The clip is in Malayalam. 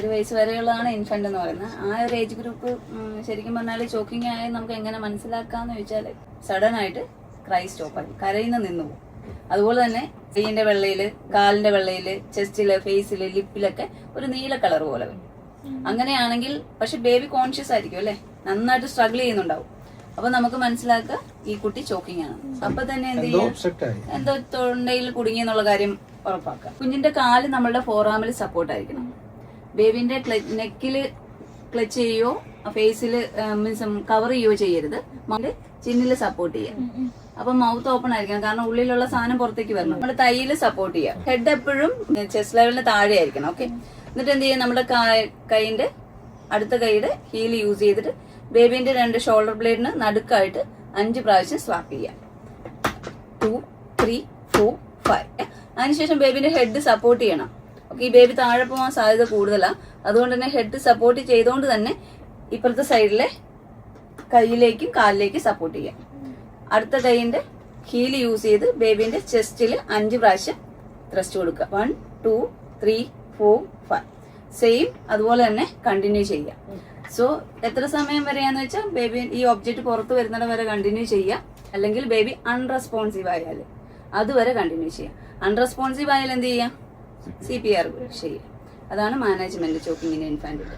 1 വയസ്സ് വരെയുള്ളതാണ് ഇൻഫന്റ് എന്ന് പറയുന്നത്. ആ ഒരു ഏജ് ഗ്രൂപ്പ് ശരിക്കും പറഞ്ഞാൽ ചോക്കിംഗ് ആയാൽ നമുക്ക് എങ്ങനെ മനസ്സിലാക്കാന്ന് ചോദിച്ചാൽ സഡൻ ആയിട്ട് ക്രൈ സ്റ്റോപ്പായി, കരയുന്ന നിന്നു പോകും. അതുപോലെ തന്നെ കൈയിന്റെ വെള്ളയില്, കാലിന്റെ വെള്ളയില്, ചെസ്റ്റില്, ഫേസില്, ലിപ്പിലൊക്കെ ഒരു നീല കളർ പോലെ വരും. അങ്ങനെയാണെങ്കിൽ പക്ഷെ ബേബി കോൺഷ്യസ് ആയിരിക്കും അല്ലെ, നന്നായിട്ട് സ്ട്രഗിൾ ചെയ്യുന്നുണ്ടാവും. അപ്പൊ നമുക്ക് മനസ്സിലാക്കുക ഈ കുട്ടി ചോക്കിംഗ് ആണ്. അപ്പൊ തന്നെ എന്ത് ചെയ്യാം, എന്തോ തൊണ്ടയിൽ കുടുങ്ങി എന്നുള്ള കാര്യം ഉറപ്പാക്കുക. കുഞ്ഞിന്റെ കാല് നമ്മളുടെ ഫോറാമിൽ സപ്പോർട്ട് ആയിരിക്കണം. ബേബിന്റെ നെക്കില് ക്ലച്ച് ചെയ്യോ ഫേസിൽ മീൻസ് കവർ ചെയ്യോ ചെയ്യരുത്. ചിന്നില് സപ്പോർട്ട് ചെയ്യാം. അപ്പൊ മൗത്ത് ഓപ്പൺ ആയിരിക്കണം, കാരണം ഉള്ളിലുള്ള സാധനം പുറത്തേക്ക് വരണം. നമ്മുടെ തൈയില് സപ്പോർട്ട് ചെയ്യാം. ഹെഡ് എപ്പോഴും ചെസ്റ്റ് ലെവലിന് താഴെ ആയിരിക്കണം. ഓക്കെ, എന്നിട്ട് എന്ത് ചെയ്യാം, നമ്മുടെ കൈന്റെ അടുത്ത കൈയുടെ ഹീൽ യൂസ് ചെയ്തിട്ട് ബേബിന്റെ 2 ഷോൾഡർ ബ്ലേഡിന് നടുക്കായിട്ട് 5 പ്രാവശ്യം സ്വാപ്പ് ചെയ്യാം. 2, 3, 4, 5. അതിനുശേഷം ബേബിന്റെ ഹെഡ് സപ്പോർട്ട് ചെയ്യണം. ഓക്കെ, ഈ ബേബി താഴെ പോകാൻ സാധ്യത കൂടുതലാണ്. അതുകൊണ്ട് തന്നെ ഹെഡ് സപ്പോർട്ട് ചെയ്തുകൊണ്ട് തന്നെ ഇപ്പുറത്തെ സൈഡിലെ കൈയിലേക്കും കാലിലേക്കും സപ്പോർട്ട് ചെയ്യാം. അടുത്ത കൈയിന്റെ ഹീൽ യൂസ് ചെയ്ത് ബേബിന്റെ ചെസ്റ്റിൽ 5 പ്രാവശ്യം ത്രസ്റ്റ് കൊടുക്കുക. 1, 2, 3, 4, 5. സെയിം അതുപോലെ തന്നെ കണ്ടിന്യൂ ചെയ്യാം. സോ എത്ര സമയം വരെയാന്ന് വെച്ചാൽ ബേബി ഈ ഒബ്ജക്റ്റ് പുറത്ത് വരുന്നിടം വരെ കണ്ടിന്യൂ ചെയ്യാം. അല്ലെങ്കിൽ ബേബി അൺറെസ്പോൺസീവ് ആയാൽ അതുവരെ കണ്ടിന്യൂ ചെയ്യാം. അൺറെസ്പോൺസീവ് ആയാൽ എന്ത് ചെയ്യാം, CPR ചെയ്യാം. അതാണ് മാനേജ്മെന്റ് ചോക്കിങ്ങിന് ഇൻഫാന്റിൽ.